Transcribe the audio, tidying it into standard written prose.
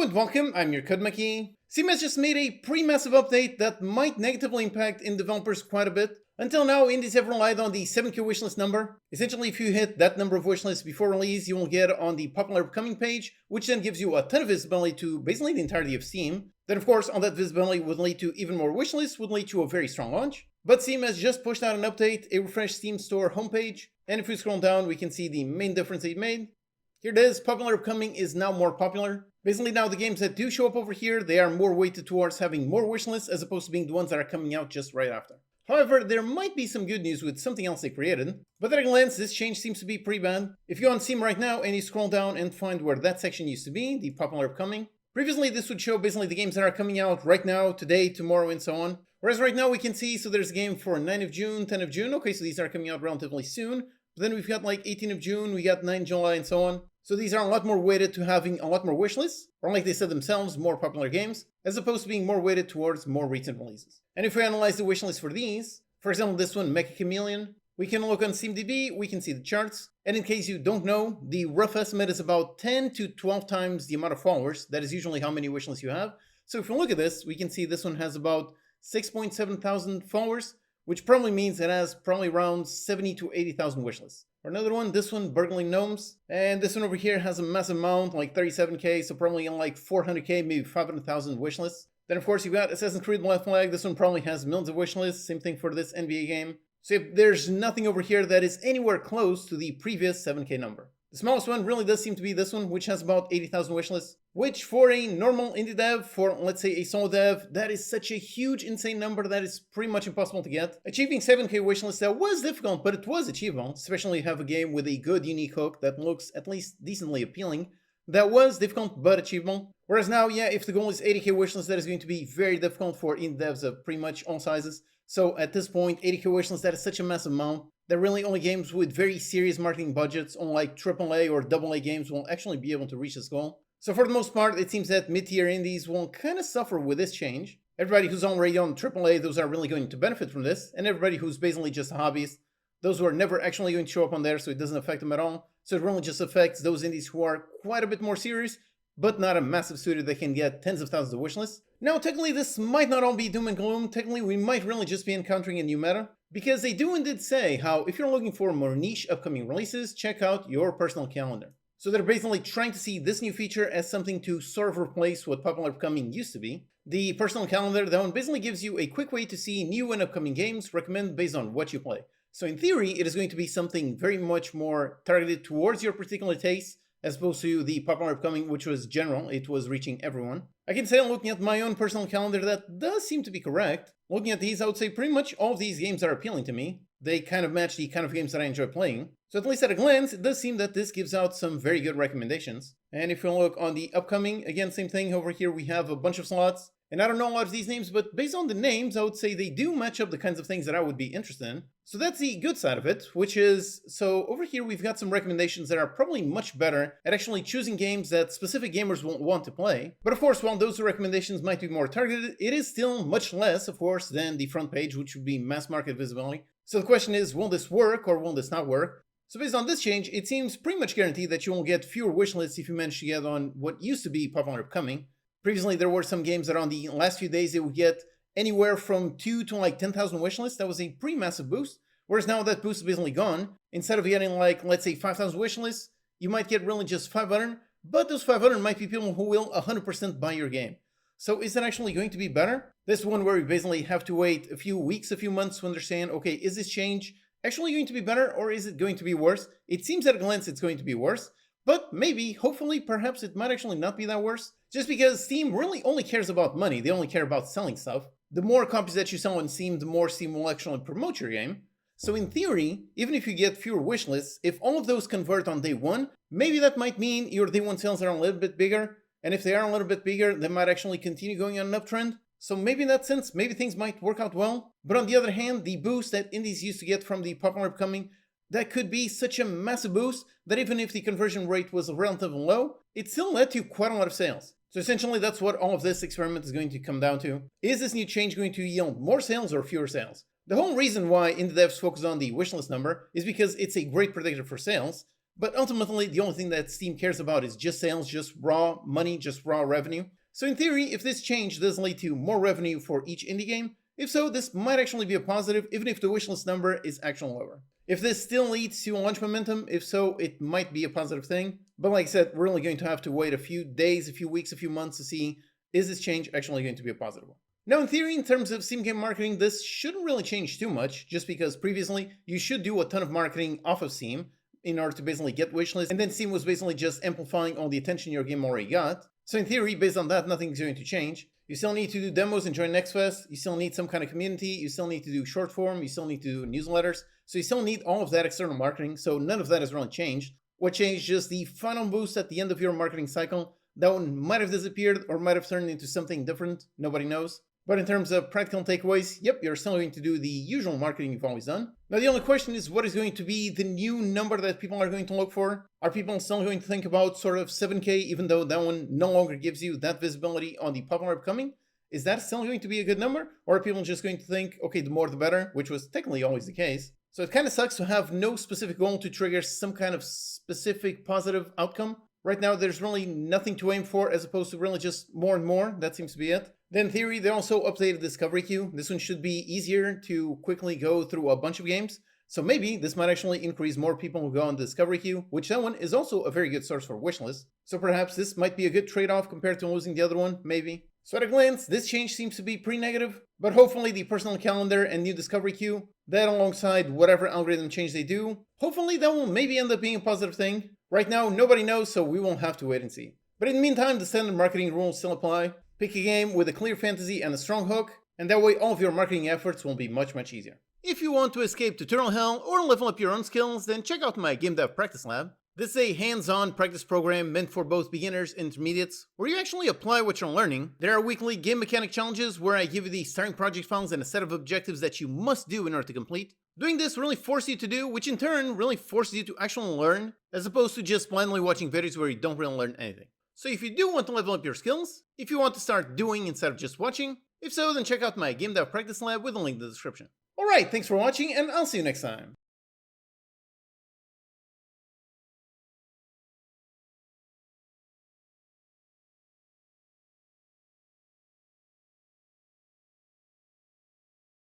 and welcome, I'm your Codemaki. Steam has just made a pretty massive update that might negatively impact indie developers quite a bit. Until now, indies have relied on the 7K wishlist number. Essentially, if you hit that number of wishlists before release, you will get on the popular upcoming page, which then gives you a ton of visibility to basically the entirety of Steam. Then of course, all that visibility would lead to even more wishlists, would lead to a very strong launch. But Steam has just pushed out an update, a refreshed Steam Store homepage, and if we scroll down, we can see the main difference they've made. Here it is, popular upcoming is now more popular. Basically now the games that do show up over here, they are more weighted towards having more wishlists as opposed to being the ones that are coming out just right after. However, there might be some good news with something else they created, but at a glance this change seems to be pretty bad. If you go on Steam right now and you scroll down and find where that section used to be, the popular upcoming, previously this would show basically the games that are coming out right now, today, tomorrow, and so on. Whereas right now we can see, so there's a game for 9th of June, 10th of June, okay, so these are coming out relatively soon. But then we've got like 18th of June, we got 9th July, and so on. So these are a lot more weighted to having a lot more wishlists, or like they said themselves, more popular games, as opposed to being more weighted towards more recent releases. And if we analyze the wishlist for these, for example this one, Mecha Chameleon, we can look on SteamDB, we can see the charts, and in case you don't know, the rough estimate is about 10 to 12 times the amount of followers. That is usually how many wishlists you have. So if we look at this, we can see this one has about 6.7 thousand followers, which probably means it has probably around 70 to 80,000 wishlists. Or another one, this one, Burgling Gnomes, and this one over here has a massive amount, like 37k, so probably in like 400k, maybe 500,000 wishlists. Then of course you've got Assassin's Creed Black Flag, this one probably has millions of wishlists, same thing for this NBA game. So if there's nothing over here that is anywhere close to the previous 7k number. The smallest one really does seem to be this one, which has about 80,000 wishlists, which for a normal indie dev, for let's say a solo dev, that is such a huge, insane number that is pretty much impossible to get. Achieving 7k wishlists, that was difficult, but it was achievable, especially if you have a game with a good, unique hook that looks at least decently appealing. That was difficult, but achievable. Whereas now, yeah, if the goal is 80k wishlists, that is going to be very difficult for indie devs of pretty much all sizes. So at this point, 80k wishlists, that is such a massive amount that really only games with very serious marketing budgets, unlike AAA or AA games, will actually be able to reach this goal. So for the most part, it seems that mid-tier indies will kind of suffer with this change. Everybody who's already on AAA, those are really going to benefit from this, and everybody who's basically just a hobbyist, those who are never actually going to show up on there, so it doesn't affect them at all. So it really just affects those indies who are quite a bit more serious, but not a massive studio that can get tens of thousands of wishlists. Now, technically, this might not all be doom and gloom. Technically, we might really just be encountering a new meta, because they do indeed say how if you're looking for more niche upcoming releases, check out your personal calendar. So they're basically trying to see this new feature as something to sort of replace what popular upcoming used to be. The personal calendar, that one basically gives you a quick way to see new and upcoming games recommended based on what you play. So in theory, it is going to be something very much more targeted towards your particular taste, as opposed to the popular upcoming, which was general, it was reaching everyone. I can say, looking at my own personal calendar, that does seem to be correct. Looking at these, I would say pretty much all of these games are appealing to me. They kind of match the kind of games that I enjoy playing. So at least at a glance, it does seem that this gives out some very good recommendations. And if we look on the upcoming, again, same thing. Over here we have a bunch of slots. And I don't know a lot of these names, but based on the names, I would say they do match up the kinds of things that I would be interested in. So that's the good side of it, which is, so over here we've got some recommendations that are probably much better at actually choosing games that specific gamers will want to play. But of course, while those recommendations might be more targeted, it is still much less, of course, than the front page, which would be mass market visibility. So the question is, will this work or will this not work? So based on this change, it seems pretty much guaranteed that you will get fewer wishlists if you manage to get on what used to be popular upcoming. Previously, there were some games that on the last few days, they would get anywhere from 2 to like 10,000 wishlists. That was a pretty massive boost. Whereas now that boost is basically gone. Instead of getting like, let's say 5,000 wishlists, you might get really just 500, but those 500 might be people who will 100% buy your game. So is that actually going to be better? This is one where we basically have to wait a few weeks, a few months to understand, okay, is this change actually going to be better or is it going to be worse? It seems at a glance it's going to be worse. But maybe, hopefully, perhaps it might actually not be that worse. Just because Steam really only cares about money, they only care about selling stuff. The more copies that you sell on Steam, the more Steam will actually promote your game. So in theory, even if you get fewer wishlists, if all of those convert on day one, maybe that might mean your day one sales are a little bit bigger. And if they are a little bit bigger, they might actually continue going on an uptrend. So maybe in that sense, maybe things might work out well. But on the other hand, the boost that indies used to get from the popular upcoming, that could be such a massive boost that even if the conversion rate was relatively low, it still led to quite a lot of sales. So essentially that's what all of this experiment is going to come down to. Is this new change going to yield more sales or fewer sales? The whole reason why indie devs focus on the wishlist number is because it's a great predictor for sales. But ultimately, the only thing that Steam cares about is just sales, just raw money, just raw revenue. So in theory, if this change does lead to more revenue for each indie game, if so, this might actually be a positive, even if the wishlist number is actually lower. If this still leads to launch momentum, if so, it might be a positive thing. But like I said, we're only going to have to wait a few days, a few weeks, a few months to see, is this change actually going to be a positive one? Now, in theory, in terms of Steam game marketing, this shouldn't really change too much, just because previously you should do a ton of marketing off of Steam in order to basically get wishlists, and then Steam was basically just amplifying all the attention your game already got. So in theory, based on that, nothing's going to change. You still need to do demos and join NextFest, you still need some kind of community, you still need to do short form, you still need to do newsletters, so you still need all of that external marketing, so none of that has really changed. What changed is just the final boost at the end of your marketing cycle. That one might have disappeared or might have turned into something different, nobody knows. But in terms of practical takeaways, yep, you're still going to do the usual marketing you've always done. Now the only question is, what is going to be the new number that people are going to look for? Are people still going to think about sort of 7K, even though that one no longer gives you that visibility on the popular upcoming? Is that still going to be a good number? Or are people just going to think, okay, the more the better, which was technically always the case? So it kind of sucks to have no specific goal to trigger some kind of specific positive outcome. Right now, there's really nothing to aim for as opposed to really just more and more. That seems to be it. Then in theory, they also updated Discovery Queue. This one should be easier to quickly go through a bunch of games. So maybe this might actually increase more people who go on the Discovery Queue, which that one is also a very good source for wishlists. So perhaps this might be a good trade-off compared to losing the other one, maybe. So at a glance, this change seems to be pretty negative, but hopefully the personal calendar and new Discovery Queue, that alongside whatever algorithm change they do, hopefully that will maybe end up being a positive thing. Right now, nobody knows, so we will have to wait and see. But in the meantime, the standard marketing rules still apply. Pick a game with a clear fantasy and a strong hook, and that way all of your marketing efforts will be much easier. If you want to escape tutorial hell or level up your own skills, then check out my Game Dev Practice Lab. This is a hands-on practice program meant for both beginners and intermediates, where you actually apply what you're learning. There are weekly game mechanic challenges where I give you the starting project files and a set of objectives that you must do in order to complete. Doing this really forces you to do, which in turn really forces you to actually learn, as opposed to just blindly watching videos where you don't really learn anything. So if you do want to level up your skills, if you want to start doing instead of just watching, if so, then check out my Game Dev Practice Lab with a link in the description. Alright, thanks for watching, and I'll see you next time.